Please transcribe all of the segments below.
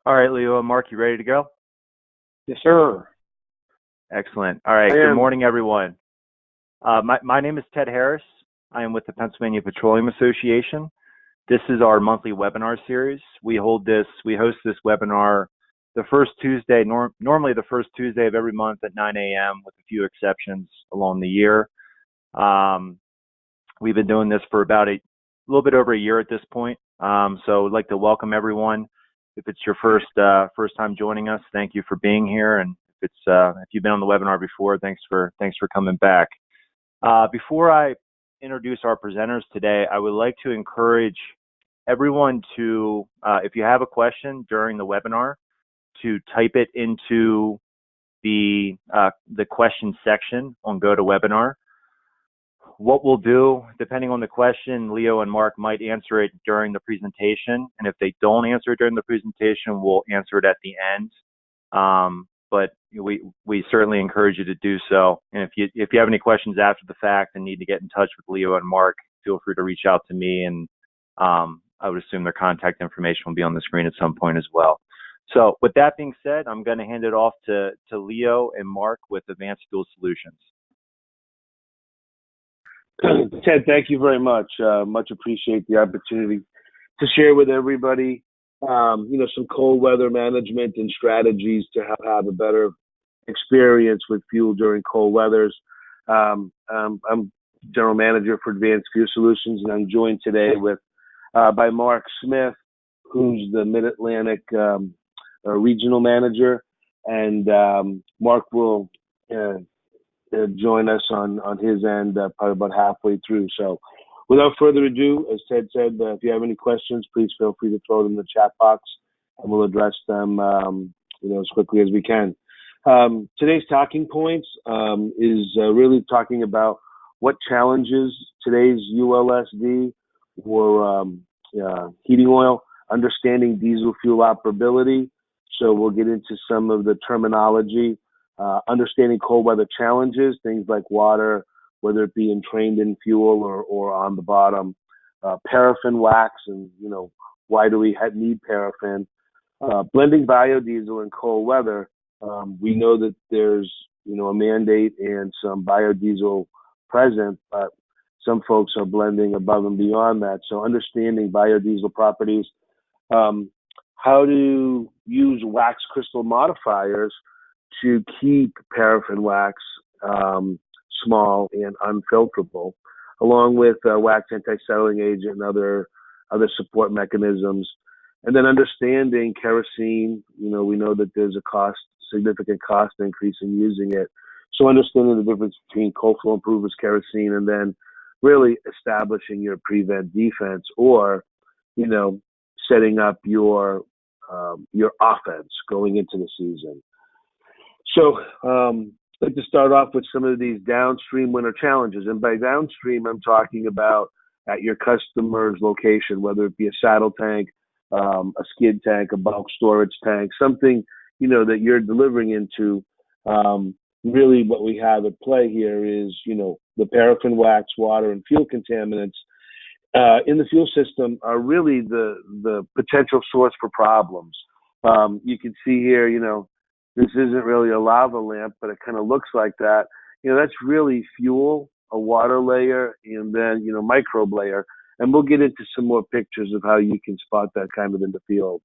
All right, Leo and Mark, you ready to go? Yes, sir. Excellent. All right, good morning, everyone. My name is Ted Harris. I am with the Pennsylvania Petroleum Association. This is our monthly webinar series. We host this webinar the first Tuesday, normally the first Tuesday of every month at 9 a.m. with a few exceptions along the year. We've been doing this for about a little bit over a year at this point. So I'd like to welcome everyone. If it's your first time joining us, thank you for being here. And if you've been on the webinar before, thanks for coming back. Before I introduce our presenters today, I would like to encourage everyone to, if you have a question during the webinar, to type it into the question section on GoToWebinar. What we'll do, depending on the question, Leo and Mark might answer it during the presentation, and if they don't answer it during the presentation, we'll answer it at the end. But we certainly encourage you to do so. And if you have any questions after the fact and need to get in touch with Leo and Mark, feel free to reach out to me, and I would assume their contact information will be on the screen at some point as well. So with that being said, I'm going to hand it off to Leo and Mark with Advanced Fuel Solutions. Ted, thank you very much. Much appreciate the opportunity to share with everybody, some cold weather management and strategies to have a better experience with fuel during cold weathers. I'm General Manager for Advanced Fuel Solutions, and I'm joined today by Mark Smith, who's the Mid-Atlantic Regional Manager, and Mark will join us on his end probably about halfway through. So without further ado, as Ted said, if you have any questions, please feel free to throw them in the chat box, and we'll address them as quickly as we can. Today's talking points is really talking about what challenges today's ULSD or heating oil, understanding diesel fuel operability. So we'll get into some of the terminology, understanding cold weather challenges, things like water, whether it be entrained in fuel or on the bottom, paraffin wax, and why do we need paraffin, blending biodiesel in cold weather. We know that there's a mandate and some biodiesel present, but some folks are blending above and beyond that. So understanding biodiesel properties, how to use wax crystal modifiers to keep paraffin wax small and unfilterable, along with wax anti-settling agent and other support mechanisms. And then understanding kerosene, we know that there's a significant cost increase in using it. So understanding the difference between cold flow improvers, kerosene, and then really establishing your prevent defense, or setting up your offense going into the season. So I'd like to start off with some of these downstream winter challenges. And by downstream, I'm talking about at your customer's location, whether it be a saddle tank, a skid tank, a bulk storage tank, something, that you're delivering into. Really what we have at play here is, the paraffin wax, water, and fuel contaminants in the fuel system are really the potential source for problems. You can see here, this isn't really a lava lamp, but it kind of looks like that. That's really fuel, a water layer, and then, microbe layer. And we'll get into some more pictures of how you can spot that kind of in the field.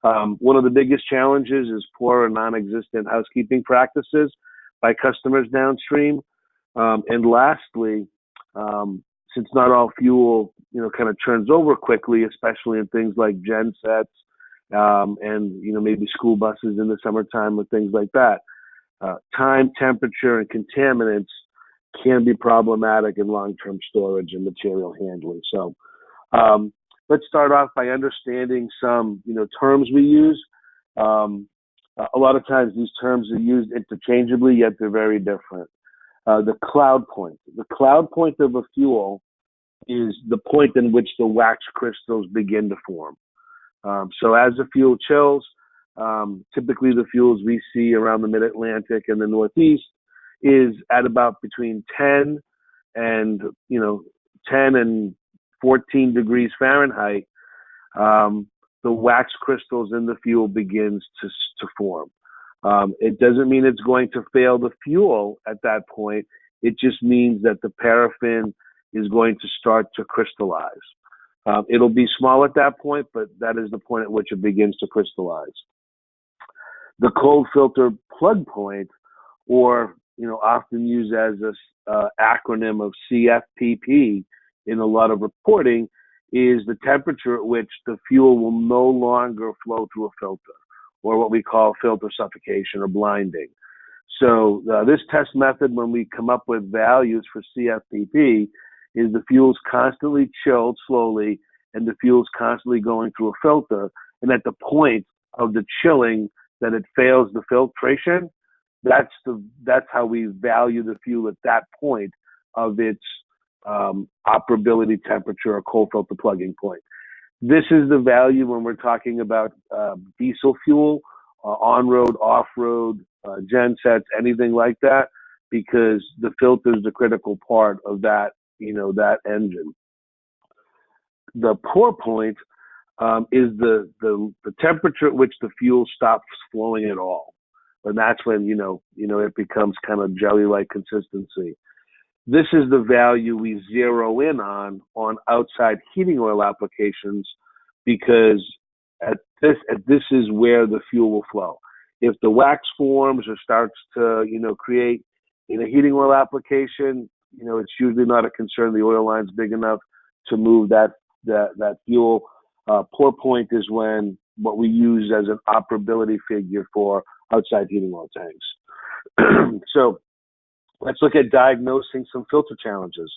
One of the biggest challenges is poor or non-existent housekeeping practices by customers downstream. And lastly, since not all fuel, kind of turns over quickly, especially in things like gen sets, and maybe school buses in the summertime and things like that. Time, temperature, and contaminants can be problematic in long-term storage and material handling. So let's start off by understanding some terms we use. A lot of times these terms are used interchangeably, yet they're very different. The cloud point. The cloud point of a fuel is the point in which the wax crystals begin to form. So as the fuel chills, typically the fuels we see around the Mid-Atlantic and the Northeast is at about between 10 and 10 and 14 degrees Fahrenheit. the wax crystals in the fuel begins to form. It doesn't mean it's going to fail the fuel at that point. It just means that the paraffin is going to start to crystallize. It'll be small at that point, but that is the point at which it begins to crystallize. The cold filter plug point, or often used as a acronym of CFPP in a lot of reporting, is the temperature at which the fuel will no longer flow through a filter, or what we call filter suffocation or blinding. So this test method, when we come up with values for CFPP, is the fuel's constantly chilled slowly, and the fuel's constantly going through a filter. And at the point of the chilling that it fails the filtration, that's how we value the fuel at that point of its operability temperature or cold filter plugging point. This is the value when we're talking about diesel fuel, on-road, off-road, gensets, anything like that, because the filter is the critical part of that, that engine. The pour point is the temperature at which the fuel stops flowing at all. And that's when, it becomes kind of jelly-like consistency. This is the value we zero in on outside heating oil applications, because this is where the fuel will flow. If the wax forms or starts to, create in a heating oil application, it's usually not a concern. The oil line's big enough to move that fuel. Pour point is when what we use as an operability figure for outside heating oil tanks. So let's look at diagnosing some filter challenges.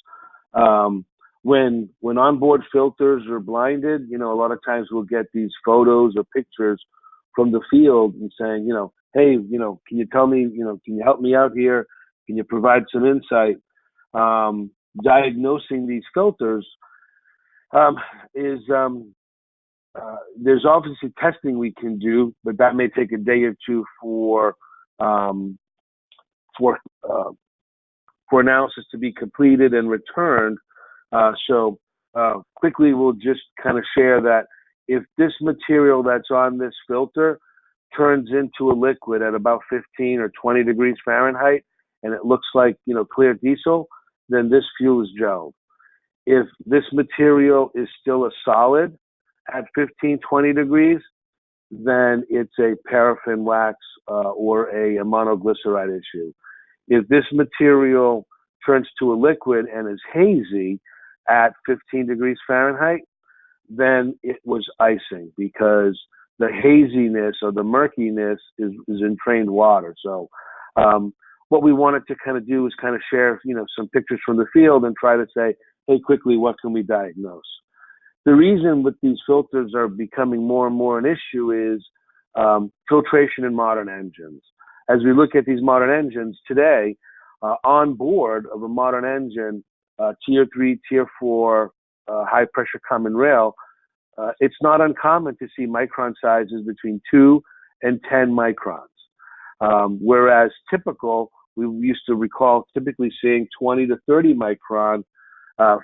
When onboard filters are blinded, a lot of times we'll get these photos or pictures from the field and saying, hey, can you tell me, can you help me out here? Can you provide some insight? Diagnosing these filters there's obviously testing we can do, but that may take a day or two for analysis to be completed and returned. So quickly, we'll just kind of share that if this material that's on this filter turns into a liquid at about 15 or 20 degrees Fahrenheit, and it looks like, clear diesel, then this fuel is gelled. If this material is still a solid at 15, 20 degrees, then it's a paraffin wax or a monoglyceride issue. If this material turns to a liquid and is hazy at 15 degrees Fahrenheit, then it was icing, because the haziness or the murkiness is entrained water. So what we wanted to kind of do is kind of share, some pictures from the field and try to say, hey, quickly, what can we diagnose? The reason with these filters are becoming more and more an issue is filtration in modern engines. As we look at these modern engines today, on board of a modern engine, tier 3, tier 4, high pressure common rail, it's not uncommon to see micron sizes between 2 and 10 microns. Whereas typical, we used to recall typically seeing 20 to 30 micron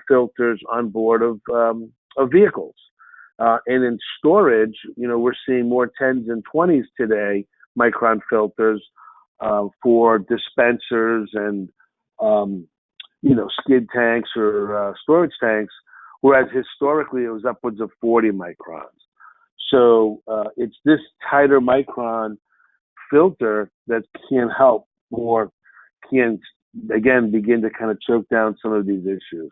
filters on board of vehicles. And in storage, we're seeing more 10s and 20s today, micron filters for dispensers and, skid tanks or storage tanks, whereas historically it was upwards of 40 microns. So it's this tighter micron filter that can help or can, again, begin to kind of choke down some of these issues.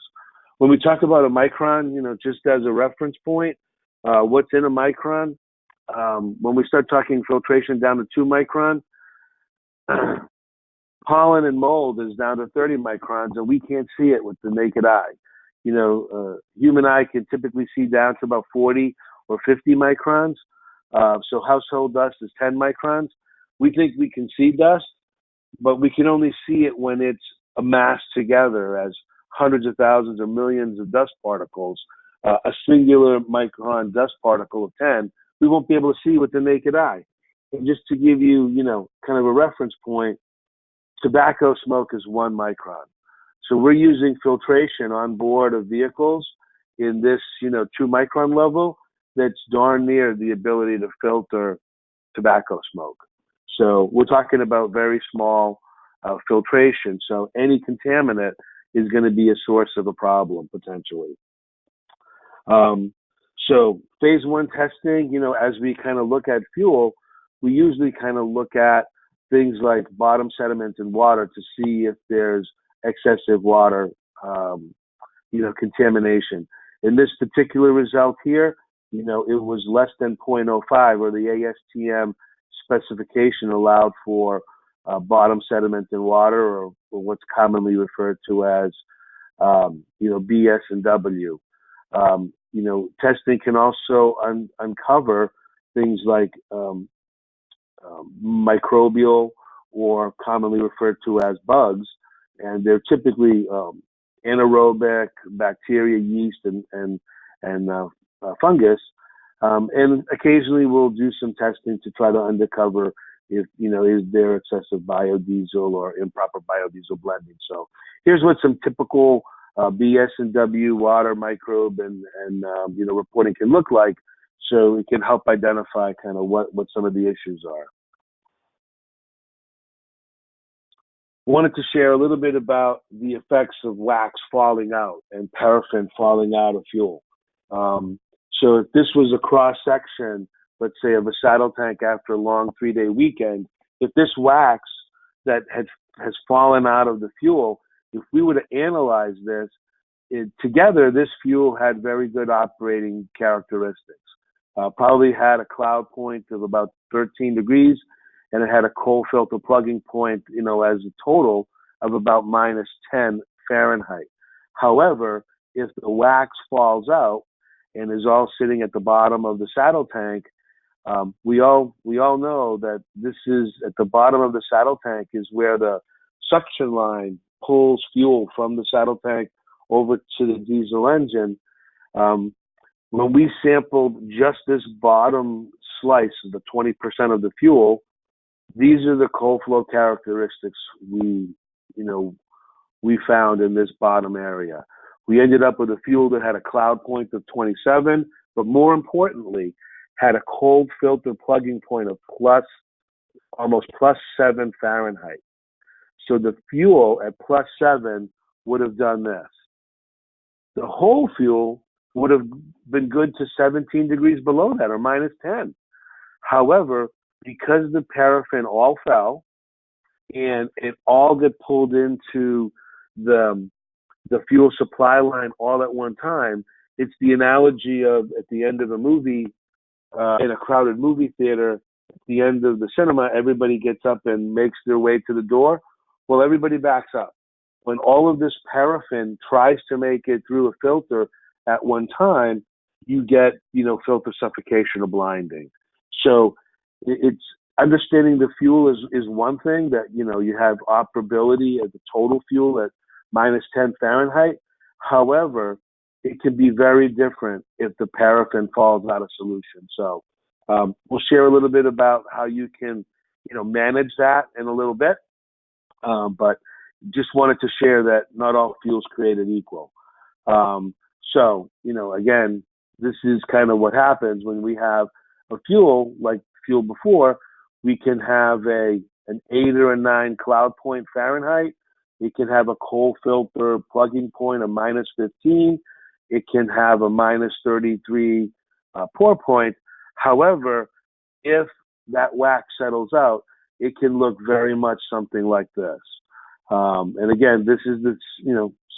When we talk about a micron, just as a reference point, what's in a micron? When we start talking filtration down to 2 micron, pollen and mold is down to 30 microns, and we can't see it with the naked eye. Human eye can typically see down to about 40 or 50 microns. So household dust is 10 microns. We think we can see dust, but we can only see it when it's amassed together as hundreds of thousands or millions of dust particles. A singular micron dust particle of 10, we won't be able to see with the naked eye. And just to give you, kind of a reference point, tobacco smoke is 1 micron. So we're using filtration on board of vehicles in this, 2 micron level, that's darn near the ability to filter tobacco smoke. So we're talking about very small filtration. So any contaminant is going to be a source of a problem potentially. So phase one testing, as we kind of look at fuel, we usually kind of look at things like bottom sediment and water to see if there's excessive water, contamination. In this particular result here, it was less than 0.05, or the ASTM specification allowed for bottom sediment and water, or what's commonly referred to as, BS and W. Testing can also uncover things like microbial, or commonly referred to as bugs, and they're typically anaerobic bacteria, yeast, and fungus. And occasionally we'll do some testing to try to uncover if, is there excessive biodiesel or improper biodiesel blending. So here's what some typical BS and W, water, microbe, and reporting can look like, so it can help identify kind of what some of the issues are. Wanted to share a little bit about the effects of wax falling out and paraffin falling out of fuel. So if this was a cross section, let's say, of a saddle tank after a long 3-day weekend, if this wax that has fallen out of the fuel, if we were to analyze this together, this fuel had very good operating characteristics. Probably had a cloud point of about 13 degrees, and it had a coal filter plugging point, as a total of about -10 Fahrenheit. However, if the wax falls out and is all sitting at the bottom of the saddle tank, we all know that this is at the bottom of the saddle tank is where the suction line pulls fuel from the saddle tank over to the diesel engine. When we sampled just this bottom slice of the 20% of the fuel, these are the coal flow characteristics we found in this bottom area. We ended up with a fuel that had a cloud point of 27, but more importantly, had a cold filter plugging point of almost +7 Fahrenheit. So the fuel at +7 would have done this. The whole fuel would have been good to 17 degrees below that, or -10. However, because the paraffin all fell and it all got pulled into the fuel supply line all at one time, it's the analogy of at the end of a movie, in a crowded movie theater, at the end of the cinema, everybody gets up and makes their way to the door. Well, everybody backs up. When all of this paraffin tries to make it through a filter at one time, you get, filter suffocation or blinding. So it's understanding the fuel is one thing, that, you have operability as a total fuel at -10 Fahrenheit. However, it can be very different if the paraffin falls out of solution. So we'll share a little bit about how you can, manage that in a little bit. But just wanted to share that not all fuels created equal. So, again, this is kind of what happens when we have a fuel like fuel before. We can have an 8 or a 9 cloud point Fahrenheit. It can have a coal filter plugging point of -15. It can have a -33 pour point. However, if that wax settles out, it can look very much something like this. And again, this is the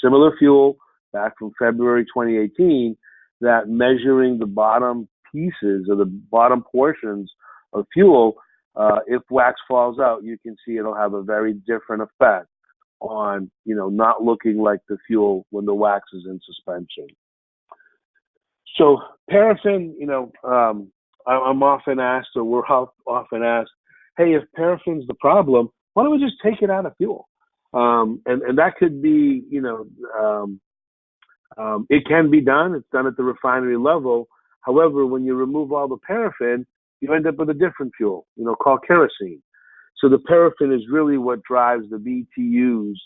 similar fuel back from February 2018, that measuring the bottom pieces or the bottom portions of fuel, if wax falls out, you can see it'll have a very different effect on, not looking like the fuel when the wax is in suspension. So paraffin, I'm often asked, or we're often asked, hey, if paraffin's the problem, why don't we just take it out of fuel? And that could be, it can be done. It's done at the refinery level. However, when you remove all the paraffin, you end up with a different fuel, called kerosene. So the paraffin is really what drives the BTUs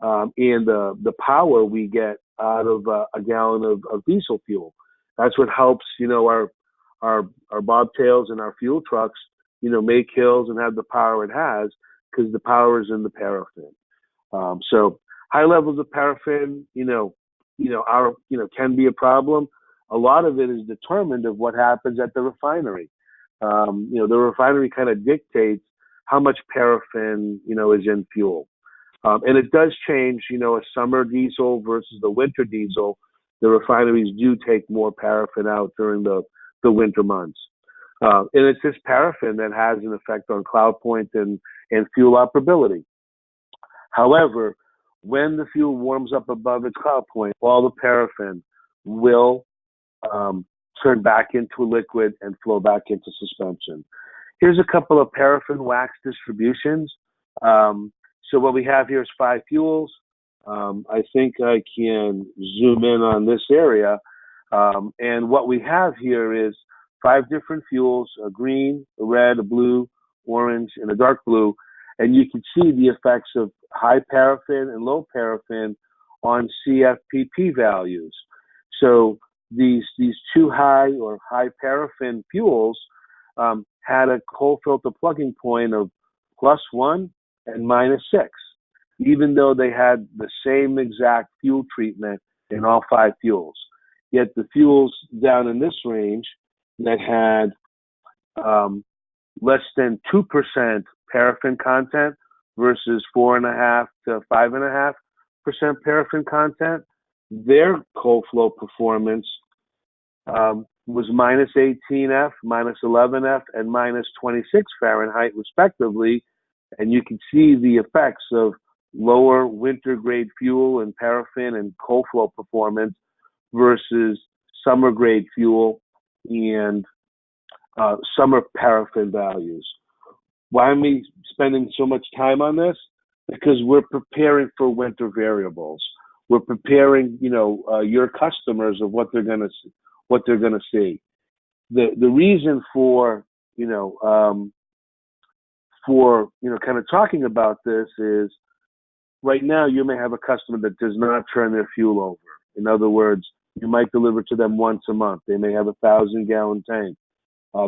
and the power we get out of a gallon of diesel fuel. That's what helps, our our bobtails and our fuel trucks, make hills and have the power it has because the power is in the paraffin. So high levels of paraffin, can be a problem. A lot of it is determined of what happens at the refinery. The refinery kind of dictates how much paraffin, is in fuel. And it does change, a summer diesel versus the winter diesel. The refineries do take more paraffin out during the winter months. And it's this paraffin that has an effect on cloud point and fuel operability. However, when the fuel warms up above its cloud point, all the paraffin will turn back into a liquid and flow back into suspension. Here's a couple of paraffin wax distributions. So what we have here is 5 fuels. I think I can zoom in on this area. And what we have here is 5 different fuels, a green, a red, a blue, orange, and a dark blue. And you can see the effects of high paraffin and low paraffin on CFPP values. So these 2 high or high paraffin fuels had a coal filter plugging point of +1 and -6, even though they had the same exact fuel treatment in all 5 fuels. Yet the fuels down in this range that had less than 2% paraffin content versus 4.5 to 5.5% paraffin content, their coal flow performance was -18F, -11F, and -26 Fahrenheit, respectively. And you can see the effects of lower winter grade fuel and paraffin and coal flow performance versus summer grade fuel and summer paraffin values. Why am I spending so much time on this? Because we're preparing for winter variables. We're preparing, your customers of what they're gonna see. The reason for kind of talking about this is right now you may have a customer that does not turn their fuel over. In other words, you might deliver to them once a month. They may have a 1,000-gallon tank.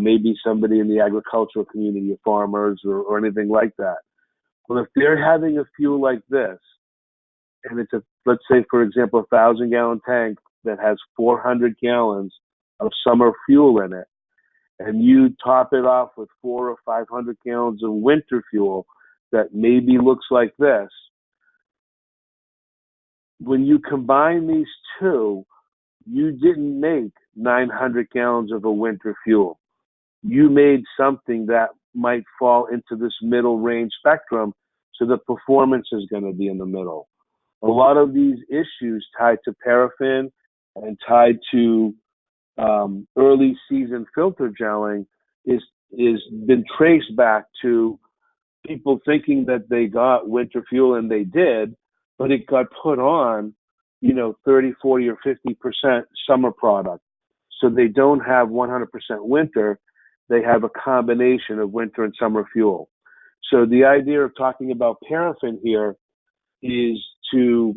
Maybe somebody in the agricultural community, farmers or anything like that. Well, if they're having a fuel like this, and it's let's say, for example, a 1,000-gallon tank that has 400 gallons of summer fuel in it, and you top it off with 400 or 500 gallons of winter fuel that maybe looks like this, when you combine these two, you didn't make 900 gallons of a winter fuel. You made something that might fall into this middle range spectrum, so the performance is going to be in the middle. A lot of these issues tied to paraffin and tied to early season filter gelling is been traced back to people thinking that they got winter fuel, and they did, but it got put on, 30, 40, or 50% summer product. So they don't have 100% winter. They have a combination of winter and summer fuel. So the idea of talking about paraffin here is to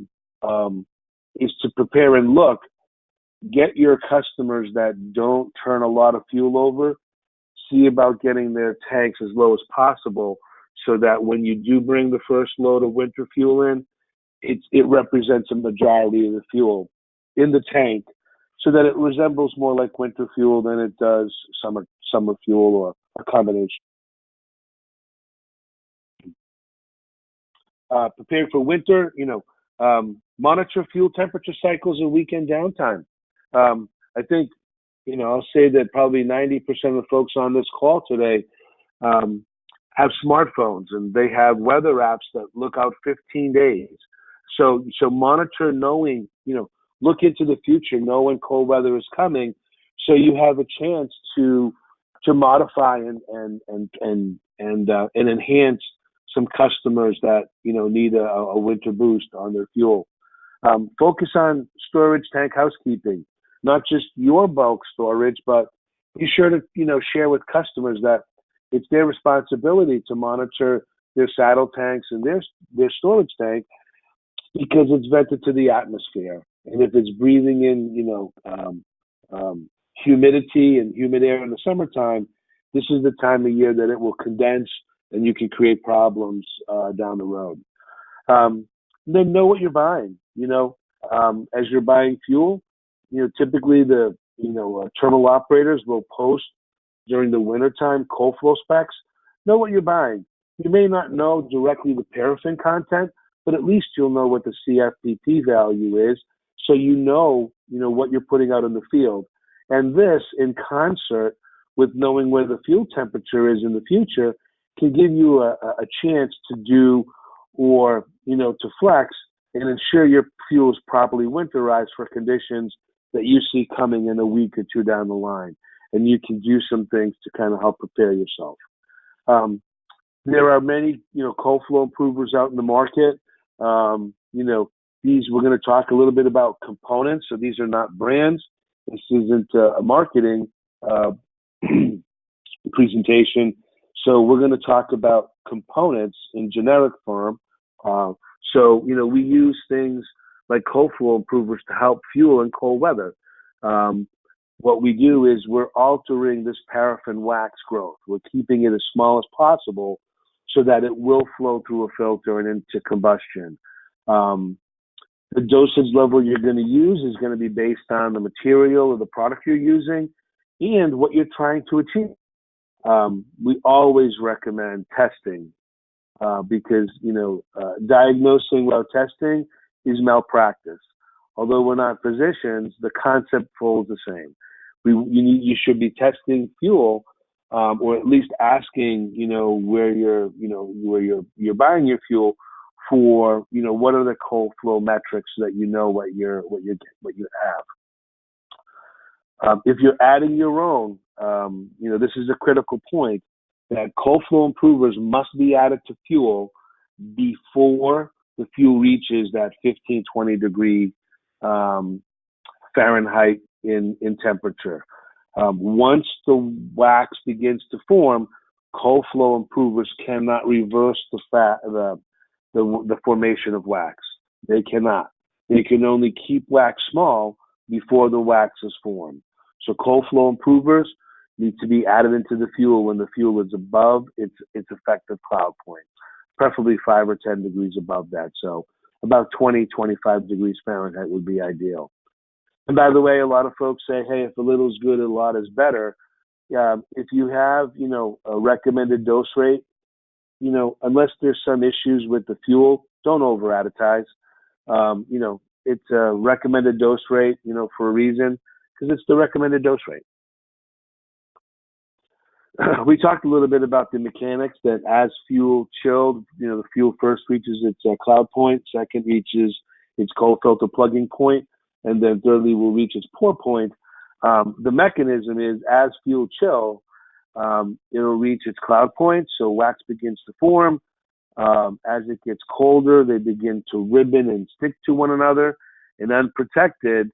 prepare and look, get your customers that don't turn a lot of fuel over, see about getting their tanks as low as possible, so that when you do bring the first load of winter fuel in, it represents a majority of the fuel in the tank, so that it resembles more like winter fuel than it does summer fuel or a combination. Preparing for winter, monitor fuel temperature cycles and weekend downtime. I think, I'll say that probably 90% of the folks on this call today have smartphones, and they have weather apps that look out 15 days. So monitor, knowing, look into the future, know when cold weather is coming, so you have a chance to modify and enhance some customers that need a winter boost on their fuel. Focus on storage tank housekeeping, not just your bulk storage, but be sure to share with customers that it's their responsibility to monitor their saddle tanks and their storage tank, because it's vented to the atmosphere, and if it's breathing in humidity and humid air in the summertime, this is the time of year that it will condense and you can create problems down the road. Then know what you're buying. As you're buying fuel, typically the terminal operators will post during the wintertime coal flow specs. Know what you're buying. You may not know directly the paraffin content, but at least you'll know what the CFPP value is, so you know what you're putting out in the field. And this, in concert with knowing where the fuel temperature is in the future, can give you a chance to do or to flex and ensure your fuel is properly winterized for conditions that you see coming in a week or two down the line. And you can do some things to kind of help prepare yourself. There are many, coal flow improvers out in the market. These, we're going to talk a little bit about components. So these are not brands. This isn't a marketing presentation. So we're going to talk about components in generic form. We use things like coal flow improvers to help fuel in cold weather. What we do is we're altering this paraffin wax growth. We're keeping it as small as possible so that it will flow through a filter and into combustion. The dosage level you're going to use is going to be based on the material or the product you're using and what you're trying to achieve. We always recommend testing because, diagnosing without testing is malpractice. Although we're not physicians, the concept holds the same. You should be testing fuel, or at least asking, where you're buying your fuel for, what are the coal flow metrics so that you know what you have. If you're adding your own, this is a critical point, that coal flow improvers must be added to fuel before the fuel reaches that 15-20 degree Fahrenheit in temperature. Once the wax begins to form, coal flow improvers cannot reverse the formation of wax. They cannot. They can only keep wax small before the wax is formed. So coal flow improvers need to be added into the fuel when the fuel is above its effective cloud point, preferably 5 or 10 degrees above that. So about 20-25 degrees Fahrenheit would be ideal. And by the way, a lot of folks say, hey, if a little is good, a lot is better. If you have, a recommended dose rate, unless there's some issues with the fuel, don't over additize. It's a recommended dose rate, for a reason, because it's the recommended dose rate. We talked a little bit about the mechanics that as fuel chilled, the fuel first reaches its cloud point, second reaches its cold filter plugging point, and then thirdly will reach its pour point. The mechanism is as fuel chill, it'll reach its cloud point, so wax begins to form. As it gets colder, they begin to ribbon and stick to one another, and unprotected,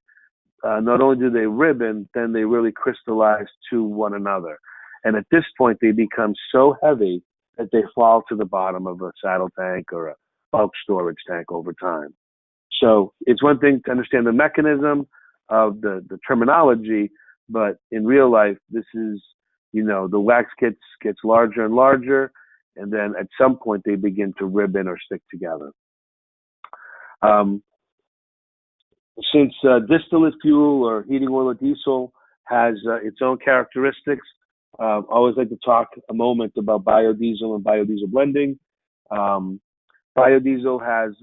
not only do they ribbon, then they really crystallize to one another. And at this point, they become so heavy that they fall to the bottom of a saddle tank or a bulk storage tank over time. So it's one thing to understand the mechanism of the terminology, but in real life, this is, the wax gets larger and larger, and then at some point they begin to ribbon or stick together. Since distillate fuel or heating oil or diesel has its own characteristics, I always like to talk a moment about biodiesel and biodiesel blending. Biodiesel has,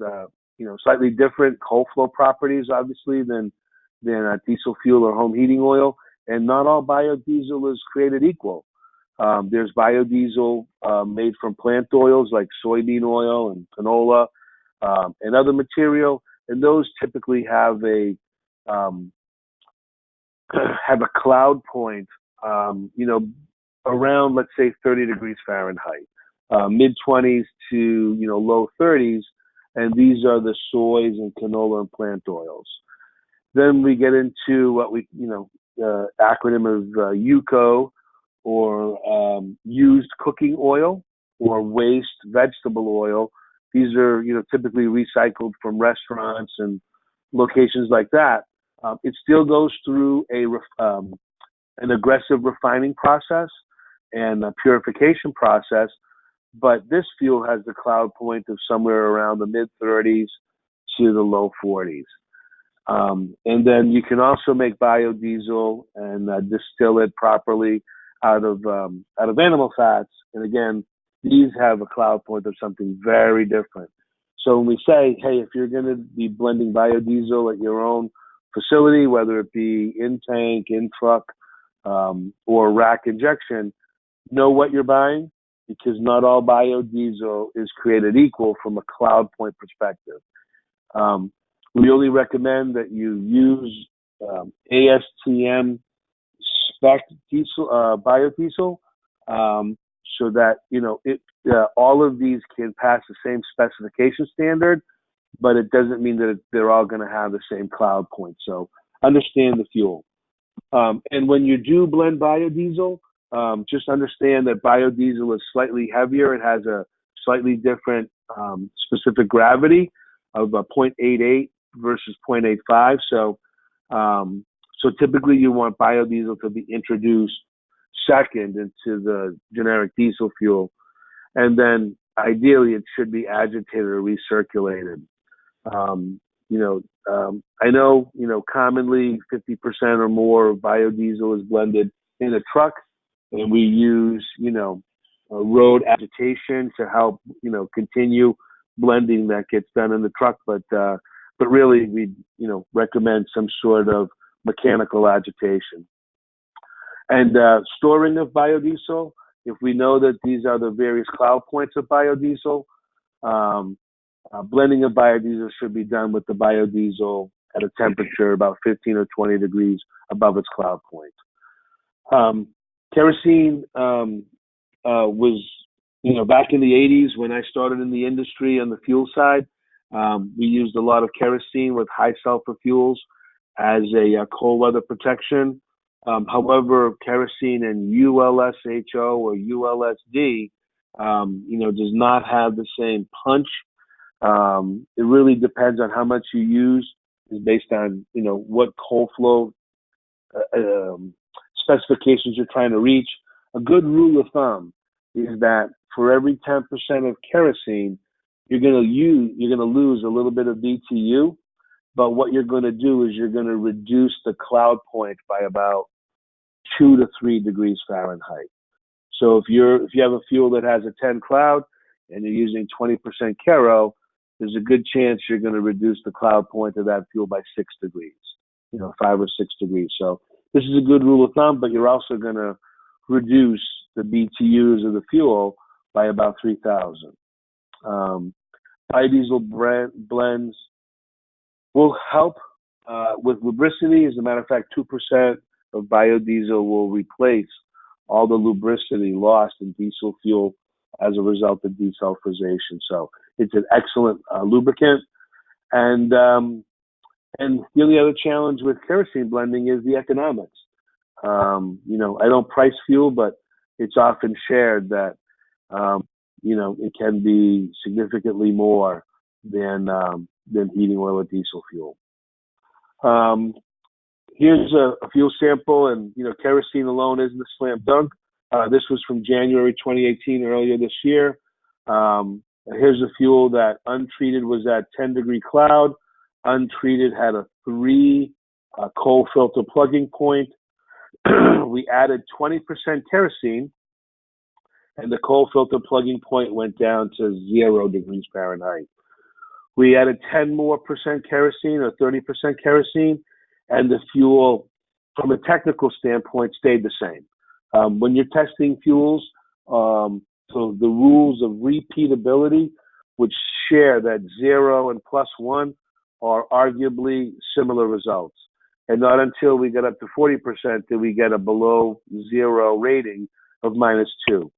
slightly different coal flow properties, obviously, than diesel fuel or home heating oil. And not all biodiesel is created equal. There's biodiesel made from plant oils like soybean oil and canola and other material, and those typically have a cloud point, around, let's say, 30 degrees Fahrenheit, mid-20s to, low 30s, and these are the soys and canola and plant oils. Then we get into what we, the acronym of UCO, or used cooking oil, or waste vegetable oil. These are, typically recycled from restaurants and locations like that. It still goes through a an aggressive refining process and a purification process, but this fuel has the cloud point of somewhere around the mid-30s to the low 40s. And then you can also make biodiesel and distill it properly out of animal fats. And again, these have a cloud point of something very different. So when we say, hey, if you're going to be blending biodiesel at your own facility, whether it be in tank, in truck, or rack injection, know what you're buying, because not all biodiesel is created equal from a cloud point perspective. We only recommend that you use ASTM spec diesel, biodiesel, so that all of these can pass the same specification standard, but it doesn't mean that they're all going to have the same cloud point. So understand the fuel. And when you do blend biodiesel, just understand that biodiesel is slightly heavier. It has a slightly different specific gravity of 0.88 versus 0.85. So typically you want biodiesel to be introduced second into the generic diesel fuel, and then ideally it should be agitated or recirculated. I know, commonly 50% or more of biodiesel is blended in a truck, and we use, road agitation to help, continue blending that gets done in the truck. But really we, recommend some sort of mechanical agitation. And storing of biodiesel, if we know that these are the various cloud points of biodiesel, blending of biodiesel should be done with the biodiesel at a temperature about 15 or 20 degrees above its cloud point. Kerosene was, back in the 80s when I started in the industry on the fuel side, we used a lot of kerosene with high sulfur fuels as a cold weather protection. However, kerosene in ULSHO or ULSD, does not have the same punch. It really depends on how much you use. It's based on, what cold flow specifications you're trying to reach. A good rule of thumb is that for every 10% of kerosene, you're going to lose a little bit of BTU. But what you're going to do is you're going to reduce the cloud point by about 2 to 3 degrees Fahrenheit. So if you have a fuel that has a 10 cloud and you're using 20% Kero, there's a good chance you're going to reduce the cloud point of that fuel by 6 degrees, 5 or 6 degrees. So this is a good rule of thumb, but you're also going to reduce the BTUs of the fuel by about 3,000. Biodiesel blends will help with lubricity. As a matter of fact, 2% of biodiesel will replace all the lubricity lost in diesel fuel as a result of desulfurization. So it's an excellent lubricant. And the only other challenge with kerosene blending is the economics. I don't price fuel, but it's often shared that, it can be significantly more than heating oil or diesel fuel. Here's a fuel sample, and kerosene alone isn't a slam dunk. This was from January 2018, earlier this year. Here's a fuel that untreated was at 10-degree cloud. Untreated had a 3 coal filter plugging point. We added 20% kerosene, and the coal filter plugging point went down to 0 degrees Fahrenheit. We added 10% more kerosene or 30% kerosene, and the fuel, from a technical standpoint, stayed the same. When you're testing fuels, so the rules of repeatability, which share that 0 and +1, are arguably similar results. And not until we get up to 40% did we get a below 0 rating of -2.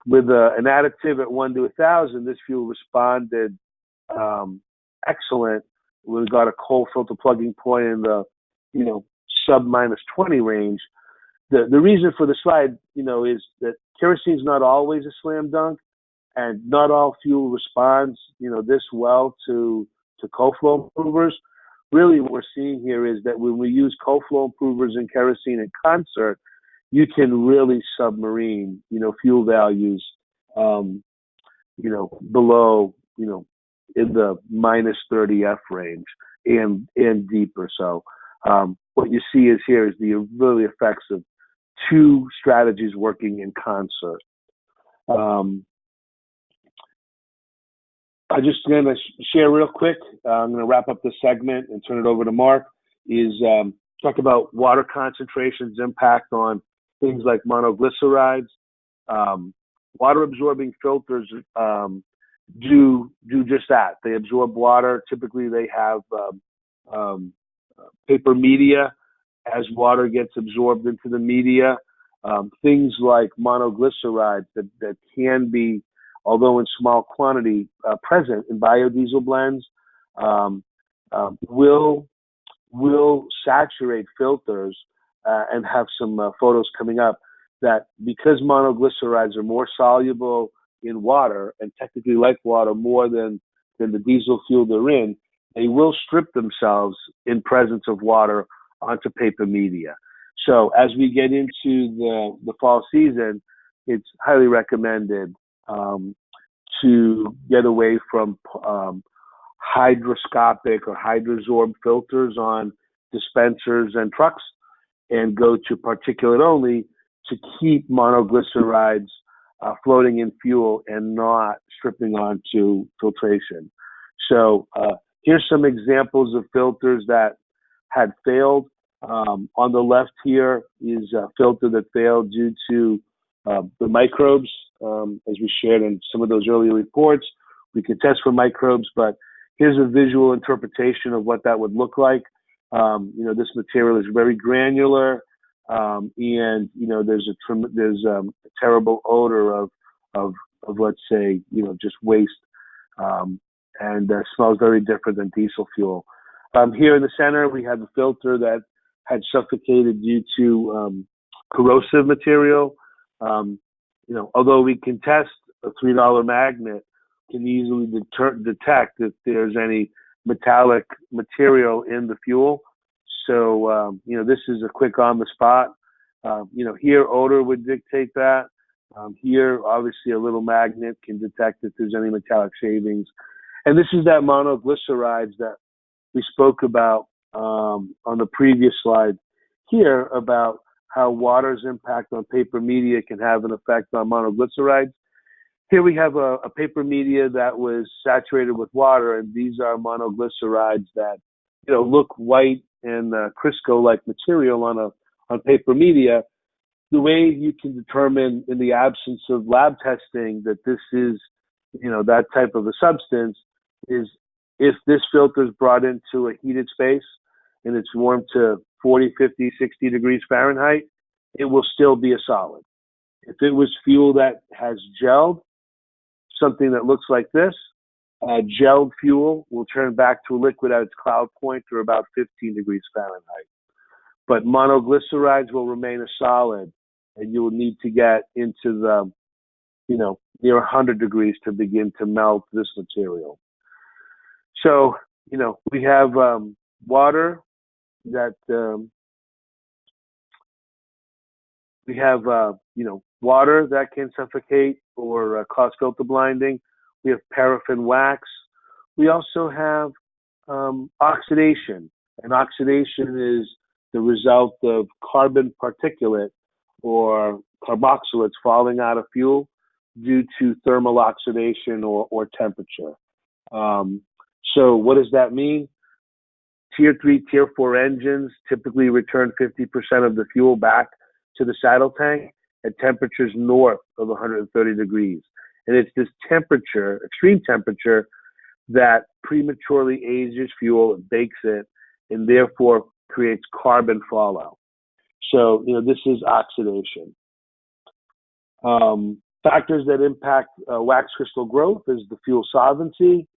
With an additive at 1 to 1,000, this fuel responded excellent. We got a coal filter plugging point in the, sub -20 range. The reason for the slide, is that kerosene is not always a slam dunk, and not all fuel responds, this well to coal flow movers. really what we're seeing here is that when we use cold flow improvers and kerosene in concert, you can really submarine, fuel values, below, in the minus 30 F range and deeper. So what you see is here is the really effects of two strategies working in concert. I'm just going to share real quick. I'm going to wrap up the segment and turn it over to Mark. Is talk about water concentration's impact on things like monoglycerides. Water absorbing filters do just that. They absorb water. Typically, they have paper media. As water gets absorbed into the media, things like monoglycerides that can be, although in small quantity, present in biodiesel blends, will saturate filters and have some photos coming up that because monoglycerides are more soluble in water and technically like water more than the diesel fuel they're in, they will strip themselves in presence of water onto paper media. So as we get into the fall season, it's highly recommended to get away from hydroscopic or hydrosorb filters on dispensers and trucks and go to particulate only to keep monoglycerides floating in fuel and not stripping onto filtration. So here's some examples of filters that had failed. On the left here is a filter that failed due to the microbes, as we shared in some of those earlier reports. We can test for microbes, but here's a visual interpretation of what that would look like. This material is very granular, and there's a terrible odor of let's say just waste, and smells very different than diesel fuel. Here in the center, we have a filter that had suffocated due to corrosive material. Although we can test a $3 magnet, can easily detect if there's any metallic material in the fuel. So, this is a quick on the spot. Here odor would dictate that. Here, obviously, a little magnet can detect if there's any metallic shavings. And this is that monoglycerides that we spoke about on the previous slide here about how water's impact on paper media can have an effect on monoglycerides. Here we have a paper media that was saturated with water, and these are monoglycerides that look white and Crisco-like material on paper media. The way you can determine in the absence of lab testing that this is that type of a substance is if this filter is brought into a heated space and it's warmed to 40, 50, 60 degrees Fahrenheit, it will still be a solid. If it was fuel that has gelled, something that looks like this, gelled fuel will turn back to a liquid at its cloud point or about 15 degrees Fahrenheit. But monoglycerides will remain a solid, and you will need to get into the, near 100 degrees to begin to melt this material. So, we have water that water that can suffocate or cause filter blinding. We have paraffin wax. We also have oxidation. And oxidation is the result of carbon particulate or carboxylates falling out of fuel due to thermal oxidation or temperature. So what does that mean? Tier 3, Tier 4 engines typically return 50% of the fuel back to the saddle tank at temperatures north of 130 degrees. And it's this temperature, extreme temperature, that prematurely ages fuel and bakes it, and therefore creates carbon fallout. So, this is oxidation. Factors that impact wax crystal growth is the fuel solvency.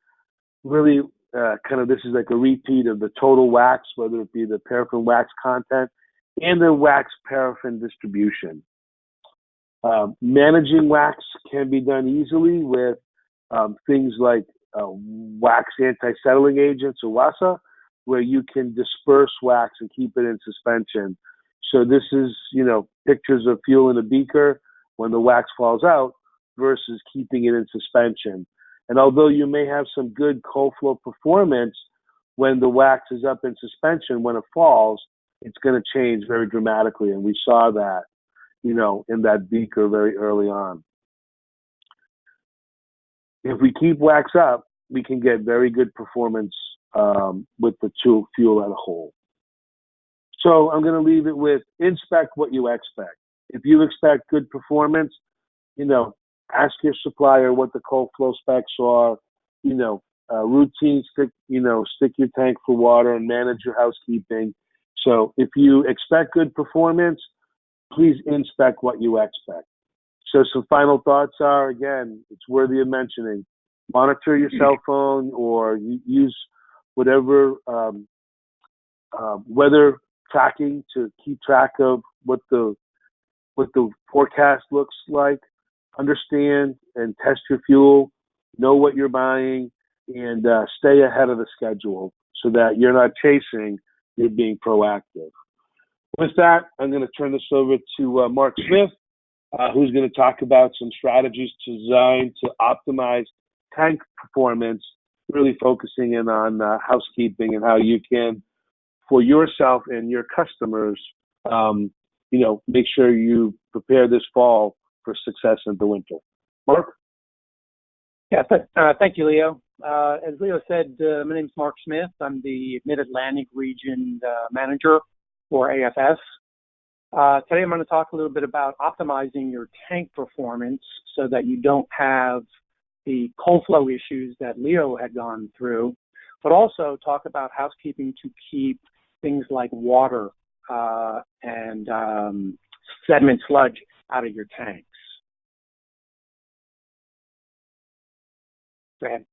Really, this is like a repeat of the total wax, whether it be the paraffin wax content and the wax paraffin distribution. Managing wax can be done easily with things like wax anti-settling agents or WASA. where you can disperse wax and keep it in suspension. So this is, pictures of fuel in a beaker when the wax falls out versus keeping it in suspension. And although you may have some good cold flow performance when the wax is up in suspension, when it falls, it's going to change very dramatically. And we saw that, in that beaker very early on. If we keep wax up, we can get very good performance with the fuel as a whole. So I'm going to leave it with inspect what you expect. If you expect good performance, ask your supplier what the cold flow specs are. Routine stick your tank for water and manage your housekeeping. So if you expect good performance, please inspect what you expect. So some final thoughts are, again, it's worthy of mentioning. Monitor your cell phone or use whatever weather tracking to keep track of what the forecast looks like. Understand and test your fuel. Know what you're buying and stay ahead of the schedule so that you're not chasing, you're being proactive. With that, I'm going to turn this over to Mark Smith, who's going to talk about some strategies designed to optimize tank performance, really focusing in on housekeeping and how you can, for yourself and your customers, make sure you prepare this fall for success in the winter. Mark? Yeah, thank you, Leo. As Leo said, my name is Mark Smith. I'm the Mid-Atlantic Region Manager for AFS. Today I'm going to talk a little bit about optimizing your tank performance so that you don't have the cold flow issues that Leo had gone through, but also talk about housekeeping to keep things like water and sediment sludge out of your tanks. Go ahead.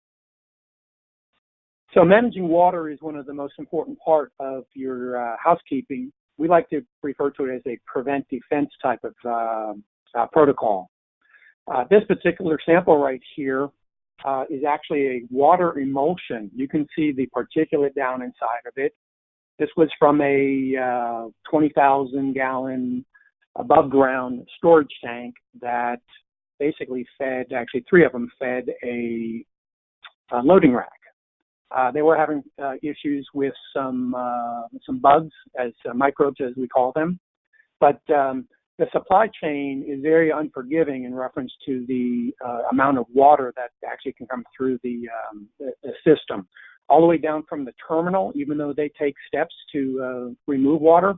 So managing water is one of the most important part of your housekeeping. We like to refer to it as a prevent defense type of protocol. This particular sample right here is actually a water emulsion. You can see the particulate down inside of it. This was from a 20,000 gallon above ground storage tank that basically fed, actually 3 of them fed a loading rack. They were having issues with some bugs, as microbes as we call them, but the supply chain is very unforgiving in reference to the amount of water that actually can come through the system, all the way down from the terminal, even though they take steps to remove water.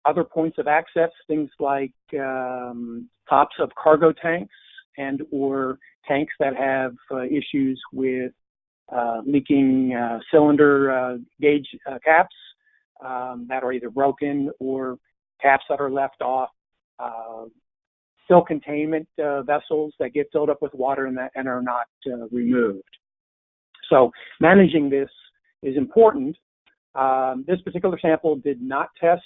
Other points of access, things like tops of cargo tanks and or tanks that have issues with leaking cylinder gauge caps that are either broken or caps that are left off, fill containment vessels that get filled up with water and are not removed. So managing this is important. This particular sample did not test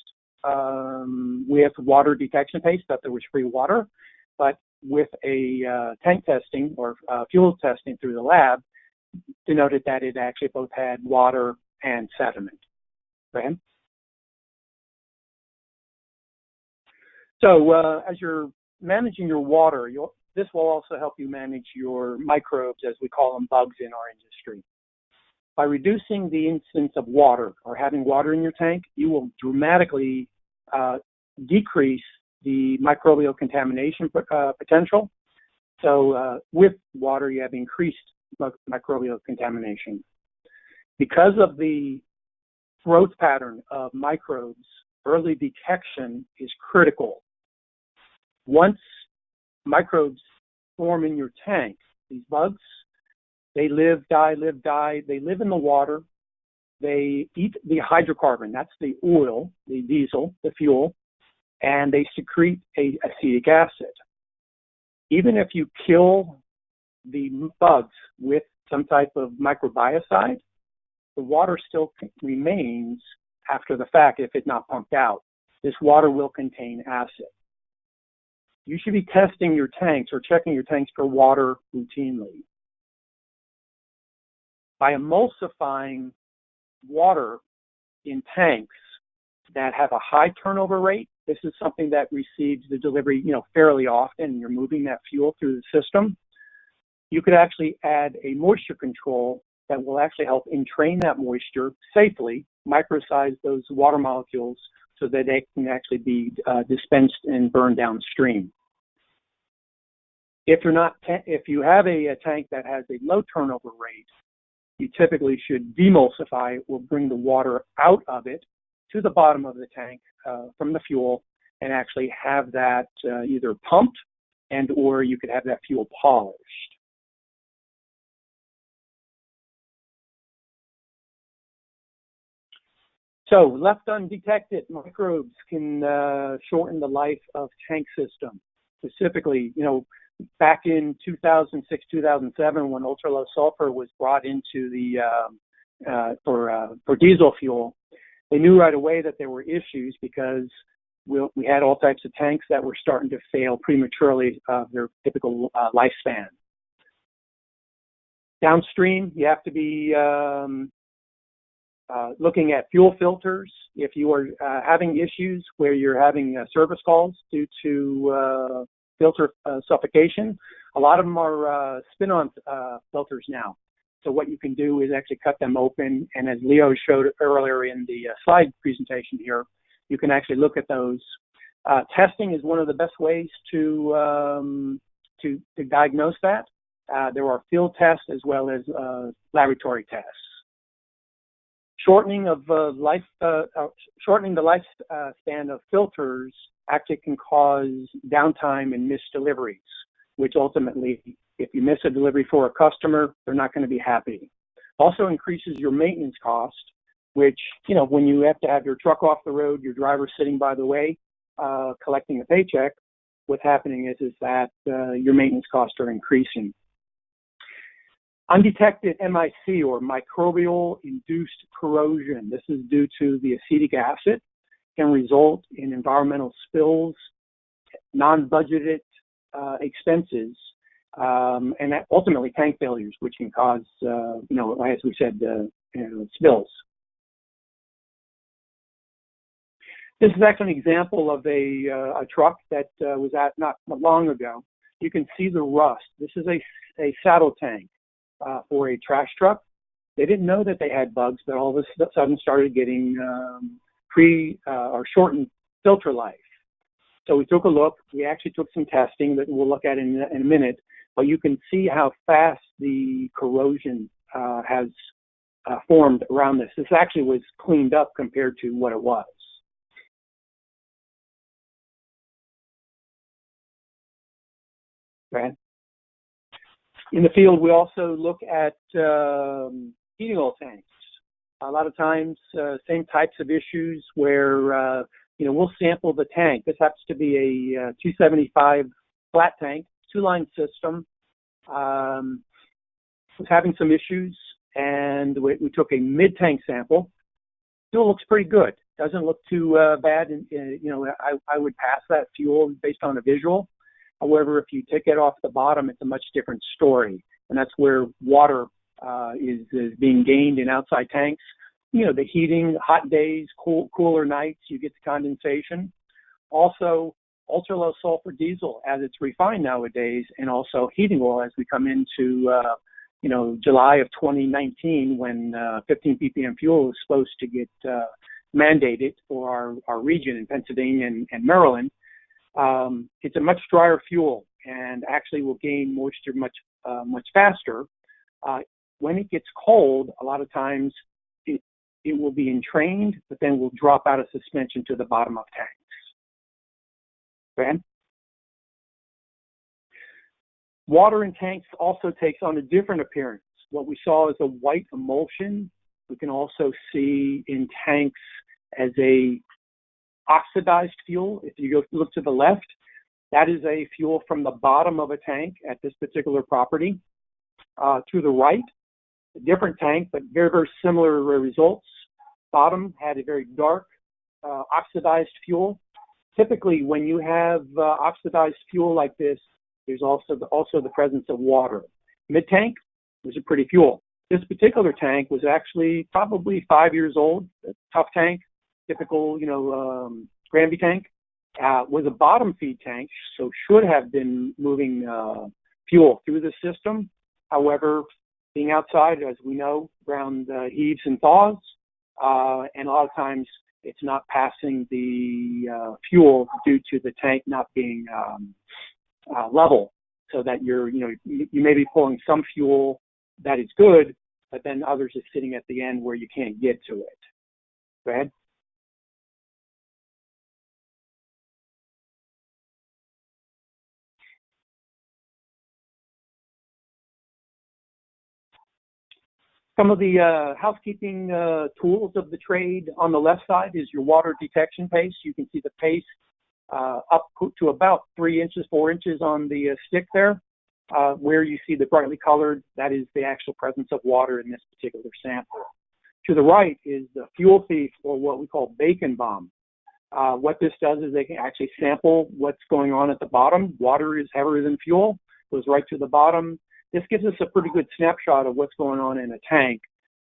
with water detection paste, that there was free water, but with a tank testing or fuel testing through the lab, denoted that it actually both had water and sediment. Go ahead. So as you're managing your water, this will also help you manage your microbes, as we call them, bugs in our industry. By reducing the instance of water or having water in your tank, you will dramatically decrease the microbial contamination potential. So with water, you have increased microbial contamination. Because of the growth pattern of microbes, early detection is critical. Once microbes form in your tank, these bugs, they live, die, live, die. They live in the water. They eat the hydrocarbon, that's the oil, the diesel, the fuel, and they secrete acetic acid. Even if you kill the bugs with some type of microbiocide, the water still remains after the fact if it's not pumped out. This water will contain acid. You should be testing your tanks or checking your tanks for water routinely. By emulsifying water in tanks that have a high turnover rate, this is something that receives the delivery, fairly often, and you're moving that fuel through the system, you could actually add a moisture control that will actually help entrain that moisture safely, microsize those water molecules so that they can actually be dispensed and burned downstream. If you have a tank that has a low turnover rate, you typically should demulsify it, or bring the water out of it to the bottom of the tank from the fuel, and actually have that either pumped or you could have that fuel polished. So left undetected, microbes can shorten the life of tank systems. Specifically, back in 2006, 2007, when ultra-low sulfur was brought into the for diesel fuel, they knew right away that there were issues because we had all types of tanks that were starting to fail prematurely their typical lifespan. Downstream, you have to be looking at fuel filters. If you are having issues where you're having service calls due to filter suffocation, a lot of them are spin-on filters now. So what you can do is actually cut them open, and as Leo showed earlier in the slide presentation here, you can actually look at those. Testing is one of the best ways to diagnose that. There are field tests as well as laboratory tests. Shortening the lifespan of filters actually can cause downtime and missed deliveries, which ultimately, if you miss a delivery for a customer, they're not going to be happy. Also increases your maintenance cost, which, when you have to have your truck off the road, your driver sitting by the way, collecting a paycheck, what's happening is that your maintenance costs are increasing. Undetected MIC, or microbial-induced corrosion. This is due to the acetic acid, can result in environmental spills, non-budgeted expenses, and ultimately tank failures, which can cause, as we said, spills. This is actually an example of a truck that was at not long ago. You can see the rust. This is a saddle tank for a trash truck. They didn't know that they had bugs, but all of a sudden started getting or shortened filter life. So we took a look. We actually took some testing that we'll look at in a minute, but you can see how fast the corrosion has formed around this. This actually was cleaned up compared to what it was. Okay. In the field, we also look at heating oil tanks. A lot of times, same types of issues where, we'll sample the tank. This happens to be a 275 flat tank, two-line system. Was having some issues, and we took a mid-tank sample. Still looks pretty good. Doesn't look too bad. And, I would pass that fuel based on a visual. However, if you take it off the bottom, it's a much different story. And that's where water is being gained in outside tanks. The heating, hot days, cooler nights, you get the condensation. Also, ultra-low sulfur diesel as it's refined nowadays, and also heating oil as we come into, July of 2019, when 15 ppm fuel is supposed to get mandated for our region in Pennsylvania and Maryland. It's a much drier fuel and actually will gain moisture much faster. When it gets cold, a lot of times it will be entrained, but then will drop out of suspension to the bottom of tanks. Okay? Water in tanks also takes on a different appearance. What we saw is a white emulsion. We can also see in tanks as a oxidized fuel. If you look to the left, that is a fuel from the bottom of a tank at this particular property. To the right, a different tank, but very, very similar results. Bottom had a very dark oxidized fuel. Typically, when you have oxidized fuel like this, there's also the presence of water. Mid-tank was a pretty fuel. This particular tank was actually probably 5 years old, a tough tank, typical, Granby tank. Was a bottom feed tank, so should have been moving fuel through the system. However, being outside, as we know, ground heaves and thaws, and a lot of times it's not passing the fuel due to the tank not being level, so that you may be pulling some fuel that is good, but then others is sitting at the end where you can't get to it. Go ahead. Some of the housekeeping tools of the trade on the left side is your water detection paste. You can see the paste up to about 3 inches, 4 inches on the stick there. Where you see the brightly colored, that is the actual presence of water in this particular sample. To the right is the fuel thief, or what we call bacon bomb. What this does is they can actually sample what's going on at the bottom. Water is heavier than fuel, goes right to the bottom. This gives us a pretty good snapshot of what's going on in a tank,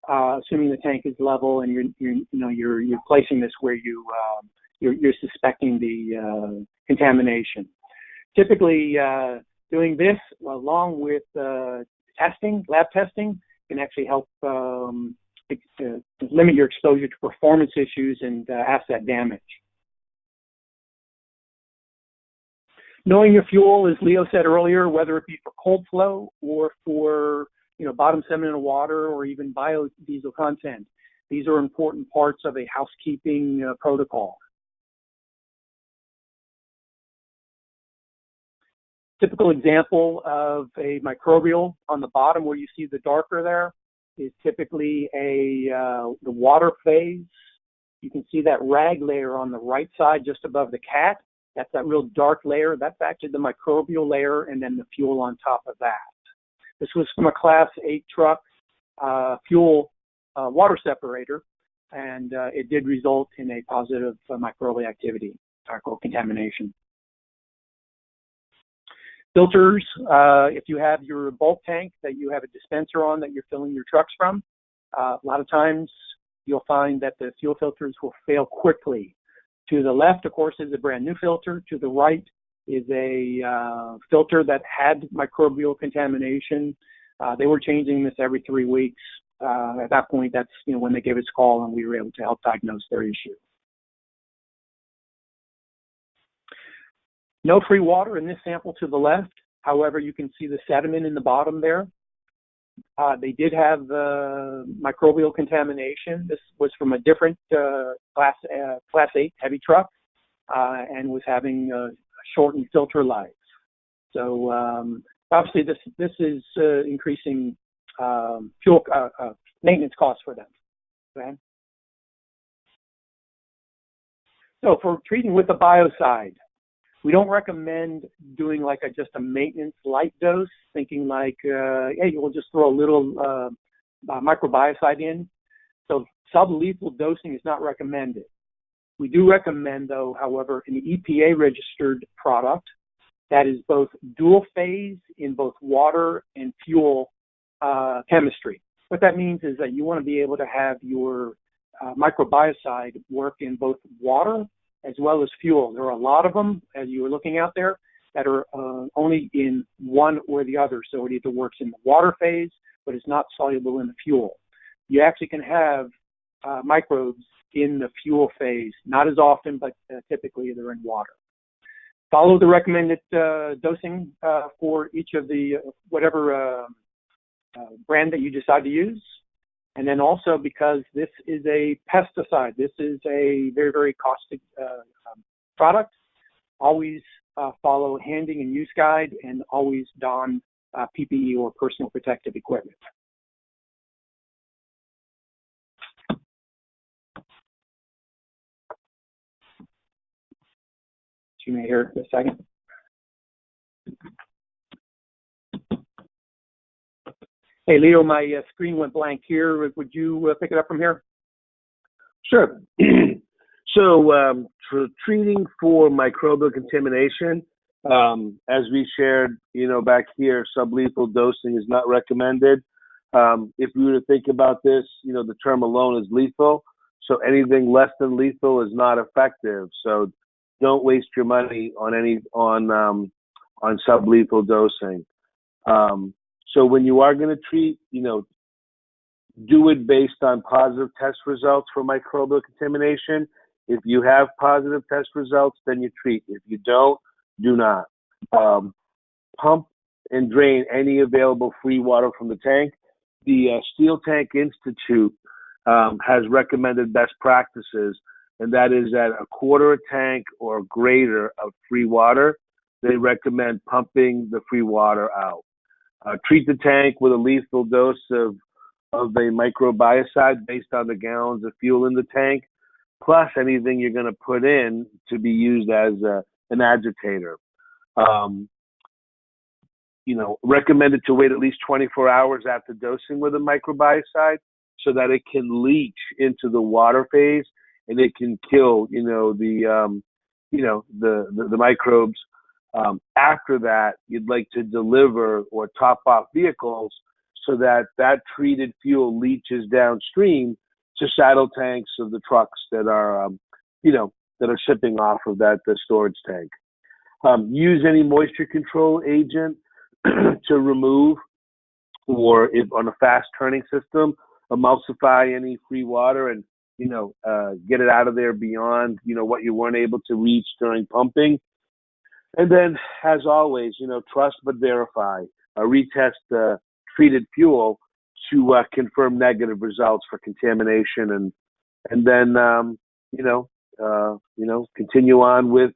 assuming the tank is level and you're placing this where you're suspecting the contamination. Typically, doing this along with testing, lab testing, can actually help limit your exposure to performance issues and asset damage. Knowing your fuel, as Leo said earlier, whether it be for cold flow or for bottom sediment of water or even biodiesel content, these are important parts of a housekeeping protocol. Typical example of a microbial on the bottom, where you see the darker there, is typically the water phase. You can see that rag layer on the right side just above the cat. That's that real dark layer. That's actually the microbial layer, and then the fuel on top of that. This was from a Class 8 truck fuel water separator, and it did result in a positive microbial activity, microbial contamination. Filters, if you have your bulk tank that you have a dispenser on that you're filling your trucks from, a lot of times you'll find that the fuel filters will fail quickly. To the left, of course, is a brand new filter. To the right is a filter that had microbial contamination. They were changing this every 3 weeks. At that point, that's when they gave us a call and we were able to help diagnose their issue. No free water in this sample to the left. However, you can see the sediment in the bottom there. They did have microbial contamination. This was from a different Class 8 heavy truck and was having shortened filter life. So obviously this is increasing fuel maintenance costs for them. Okay. So for treating with the Biocide, we don't recommend doing like just a maintenance light dose, thinking like, hey, we'll just throw a little microbiocide in. So sublethal dosing is not recommended. We do recommend, though, however, an EPA-registered product that is both dual phase in both water and fuel chemistry. What that means is that you want to be able to have your microbiocide work in both water as well as fuel. There are a lot of them, as you were looking out there, that are only in one or the other. So it either works in the water phase, but it's not soluble in the fuel. You actually can have microbes in the fuel phase, not as often, but typically they're in water. Follow the recommended dosing for each of the whatever brand that you decide to use. And then also, because this is a pesticide, this is a very, very caustic product, always follow handling and use guide, and always don PPE or personal protective equipment. You may hear it in a second. Hey, Leo, my screen went blank here. Would you pick it up from here? Sure. So for treating for microbial contamination, as we shared, back here, sublethal dosing is not recommended. If we were to think about this, the term alone is lethal. So anything less than lethal is not effective. So don't waste your money on sublethal dosing. So when you are going to treat, do it based on positive test results for microbial contamination. If you have positive test results, then you treat. If you don't, do not. Pump and drain any available free water from the tank. The Steel Tank Institute has recommended best practices, and that is at a quarter a tank or greater of free water. They recommend pumping the free water out. Treat the tank with a lethal dose of a microbiocide based on the gallons of fuel in the tank, plus anything you're going to put in to be used as an agitator. Recommended to wait at least 24 hours after dosing with a microbiocide so that it can leach into the water phase and it can kill, the microbes. After that, you'd like to deliver or top off vehicles so that treated fuel leaches downstream to saddle tanks of the trucks that are, that are shipping off of the storage tank. Use any moisture control agent to remove, or if on a fast turning system, emulsify any free water and, get it out of there beyond, what you weren't able to reach during pumping. And then, as always, trust but verify. Retest treated fuel to confirm negative results for contamination, and then continue on with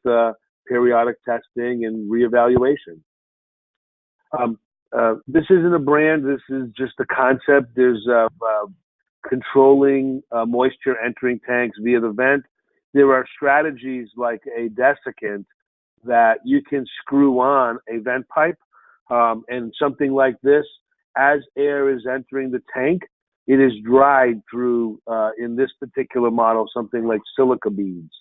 periodic testing and reevaluation. This isn't a brand. This is just a concept. There's controlling moisture entering tanks via the vent. There are strategies like a desiccant that you can screw on a vent pipe, and something like this, as air is entering the tank, it is dried through, in this particular model, something like silica beads.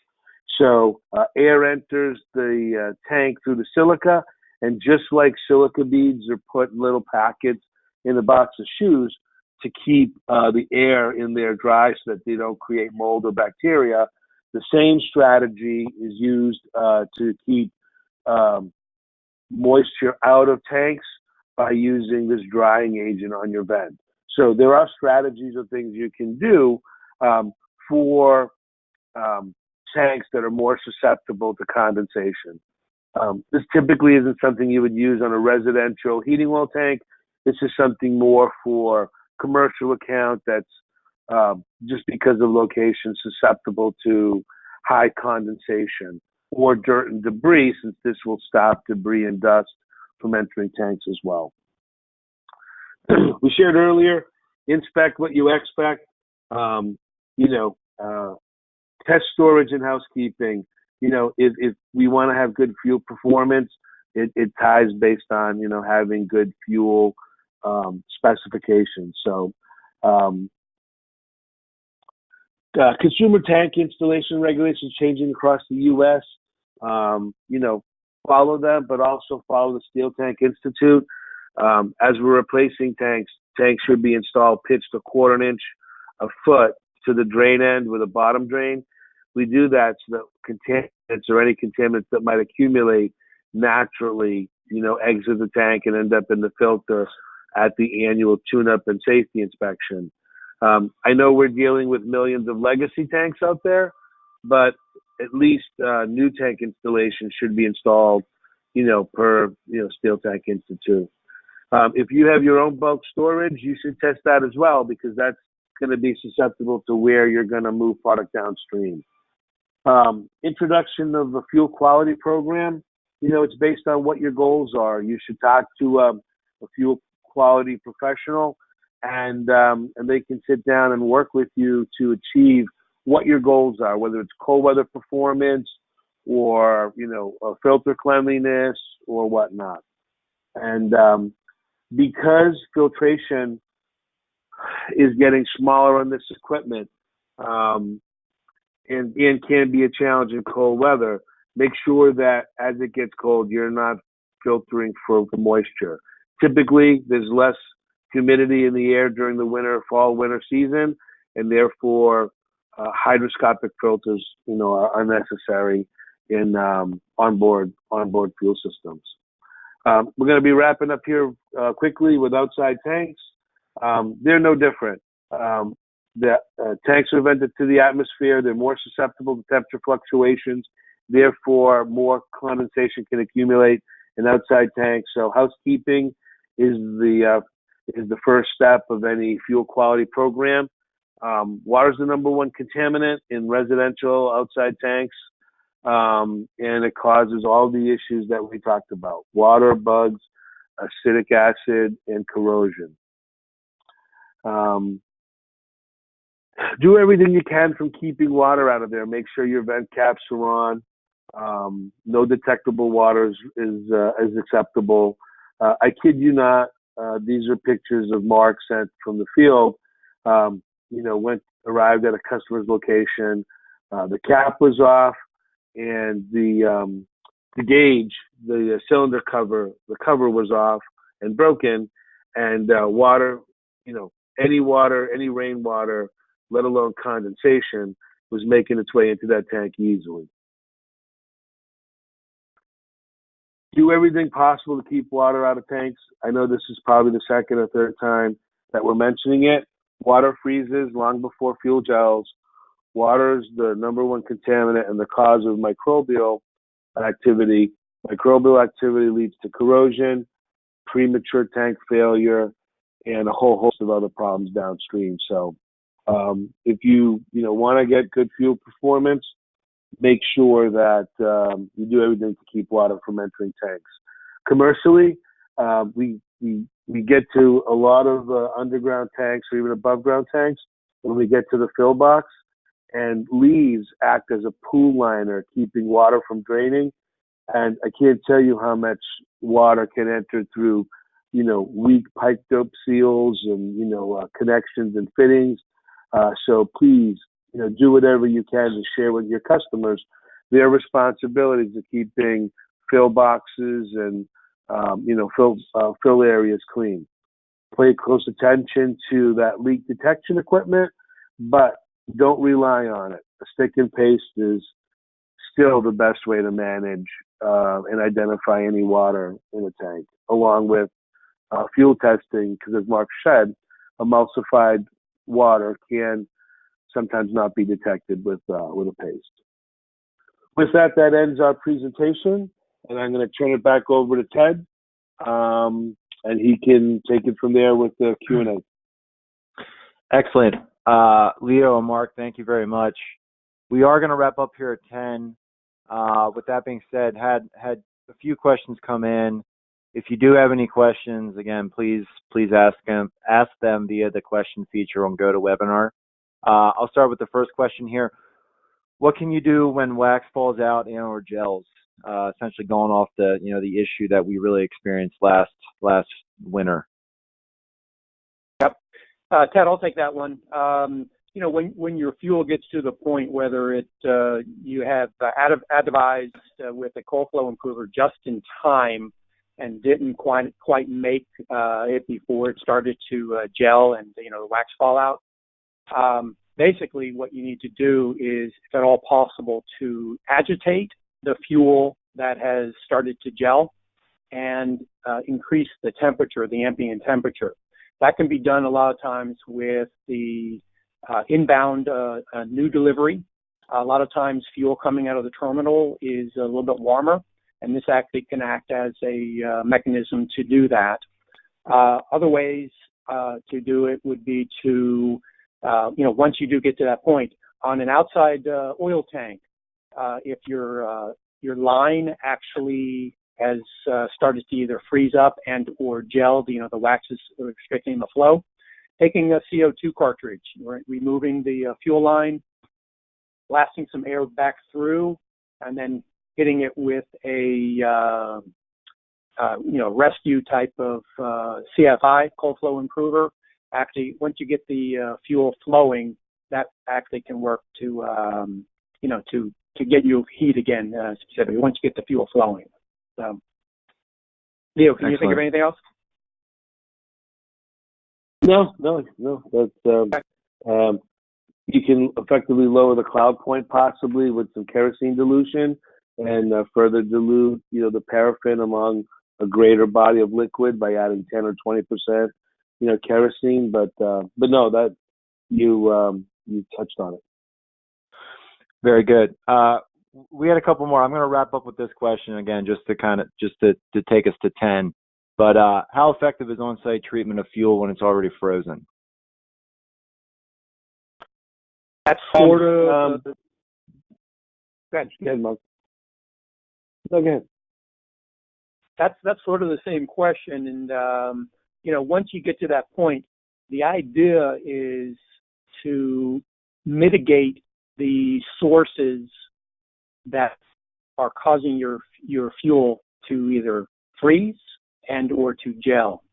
So air enters the tank through the silica, and just like silica beads are put in little packets in a box of shoes to keep the air in there dry so that they don't create mold or bacteria, the same strategy is used to keep moisture out of tanks by using this drying agent on your vent. So there are strategies of things you can do for tanks that are more susceptible to condensation. This typically isn't something you would use on a residential heating oil tank. This is something more for commercial account that's just because of location susceptible to high condensation or dirt and debris, since this will stop debris and dust from entering tanks as well. We shared earlier, inspect what you expect. Test storage and housekeeping. If we want to have good fuel performance, it ties based on, having good fuel specifications. So, consumer tank installation regulations changing across the U.S. Follow them, but also follow the Steel Tank Institute. As we're replacing tanks should be installed pitched a quarter inch, a foot to the drain end with a bottom drain. We do that so that contaminants or any contaminants that might accumulate naturally, exit the tank and end up in the filter at the annual tune-up and safety inspection. I know we're dealing with millions of legacy tanks out there, but at least new tank installation should be installed, per Steel Tank Institute. If you have your own bulk storage, you should test that as well, because that's going to be susceptible to where you're going to move product downstream. Introduction of a fuel quality program, it's based on what your goals are. You should talk to a fuel quality professional, and they can sit down and work with you to achieve what your goals are, whether it's cold weather performance or, filter cleanliness or whatnot. And because filtration is getting smaller on this equipment, and can be a challenge in cold weather, make sure that as it gets cold, you're not filtering for moisture. Typically, there's less humidity in the air during the fall-winter season, and therefore hydroscopic filters, are necessary in onboard fuel systems. We're going to be wrapping up here quickly with outside tanks. They're no different. The tanks are vented to the atmosphere. They're more susceptible to temperature fluctuations. Therefore, more condensation can accumulate in outside tanks. So housekeeping is the first step of any fuel quality program. Water is the number one contaminant in residential outside tanks, and it causes all the issues that we talked about: water, bugs, acidic acid, and corrosion. Do everything you can from keeping water out of there. Make sure your vent caps are on. No detectable water is acceptable. I kid you not. These are pictures of Mark sent from the field. Arrived at a customer's location. The cap was off, and the gauge, the cylinder cover, the cover was off and broken, and water, any rainwater, let alone condensation, was making its way into that tank easily. Do everything possible to keep water out of tanks. I know this is probably the second or third time that we're mentioning it. Water freezes long before fuel gels. Water is the number one contaminant and the cause of microbial activity. Microbial activity leads to corrosion, premature tank failure, and a whole host of other problems downstream. So if you want to get good fuel performance, make sure that you do everything to keep water from entering tanks. Commercially, we get to a lot of underground tanks or even above ground tanks when we get to the fill box, and leaves act as a pool liner, keeping water from draining. And I can't tell you how much water can enter through, weak pipe dope seals and, connections and fittings. So please, do whatever you can to share with your customers their responsibilities of keeping fill boxes and, fill areas clean. Pay close attention to that leak detection equipment, but don't rely on it. A stick and paste is still the best way to manage and identify any water in a tank, along with fuel testing, because as Mark said, emulsified water can sometimes not be detected with a paste. With that, that ends our presentation, and I'm going to turn it back over to Ted, and he can take it from there with the Q&A. Excellent. Leo and Mark, thank you very much. We are going to wrap up here at 10. With that being said, had a few questions come in. If you do have any questions, again, please ask them via the question feature on GoToWebinar. I'll start with the first question here. What can you do when wax falls out or gels? Essentially going off the the issue that we really experienced last winter. Yep, Ted, I'll take that one. When your fuel gets to the point whether you have advised with a cold flow improver just in time and didn't quite make it before it started to gel and the wax fall out. Basically, what you need to do is, if at all possible, to agitate the fuel that has started to gel and increase the temperature, the ambient temperature. That can be done a lot of times with the inbound new delivery. A lot of times fuel coming out of the terminal is a little bit warmer, and this actually can act as a mechanism to do that. Other ways to do it would be to, once you do get to that point, on an outside oil tank, if your line actually has started to either freeze up and or gel, the wax is restricting the flow, taking a CO2 cartridge, removing the fuel line, blasting some air back through, and then hitting it with a rescue type of CFI, cold flow improver. Actually, once you get the fuel flowing, that actually can work to get you heat again, specifically once you get the fuel flowing. So, Leo, can you think of anything else? No. That's you can effectively lower the cloud point possibly with some kerosene dilution and further dilute, the paraffin among a greater body of liquid by adding 10 or 20%, kerosene. But no, that you touched on it. Very good. We had a couple more. I'm going to wrap up with this question again, just to take us to 10. But how effective is on-site treatment of fuel when it's already frozen? That's sort of. Go ahead, Mark. Go ahead. That's sort of the same question, and once you get to that point, the idea is to mitigate the sources that are causing your fuel to either freeze and or to gel.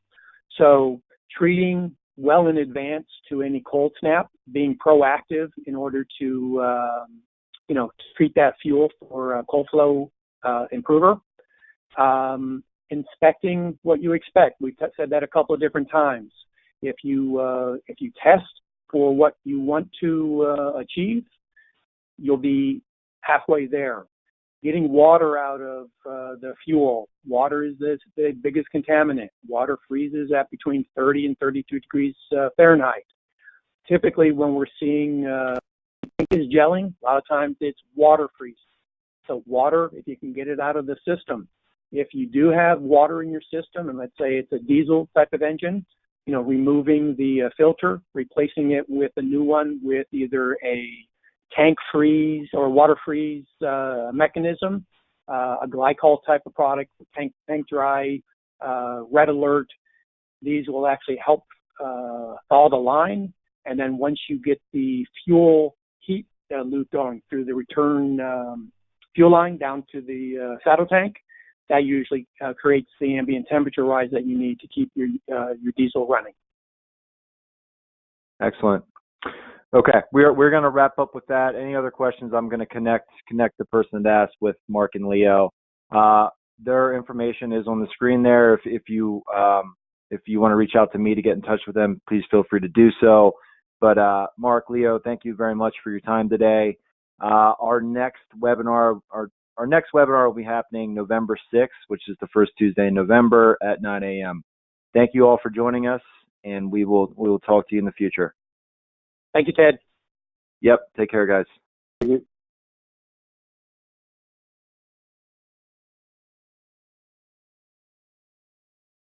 So treating well in advance to any cold snap, being proactive in order to treat that fuel for a cold flow improver. Inspecting what you expect. We've said that a couple of different times. If you test for what you want to achieve, you'll be halfway there. Getting water out of the fuel. Water is the biggest contaminant. Water freezes at between 30 and 32 degrees Fahrenheit. Typically, when we're seeing is gelling, a lot of times it's water freeze. So water, if you can get it out of the system. If you do have water in your system, and let's say it's a diesel type of engine, removing the filter, replacing it with a new one with either a tank freeze or water freeze mechanism, a glycol type of product, tank dry, red alert. These will actually help thaw the line. And then once you get the fuel heat loop going through the return fuel line down to the saddle tank, that usually creates the ambient temperature rise that you need to keep your diesel running. Excellent. Okay, we're going to wrap up with that. Any other questions? I'm going to connect the person to ask with Mark and Leo. Their information is on the screen there. If you want to reach out to me to get in touch with them, please feel free to do so. But Mark, Leo, thank you very much for your time today. Our next webinar will be happening November 6th, which is the first Tuesday in November at 9 a.m. Thank you all for joining us, and we will talk to you in the future. Thank you, Ted. Yep. Take care, guys. Thank you.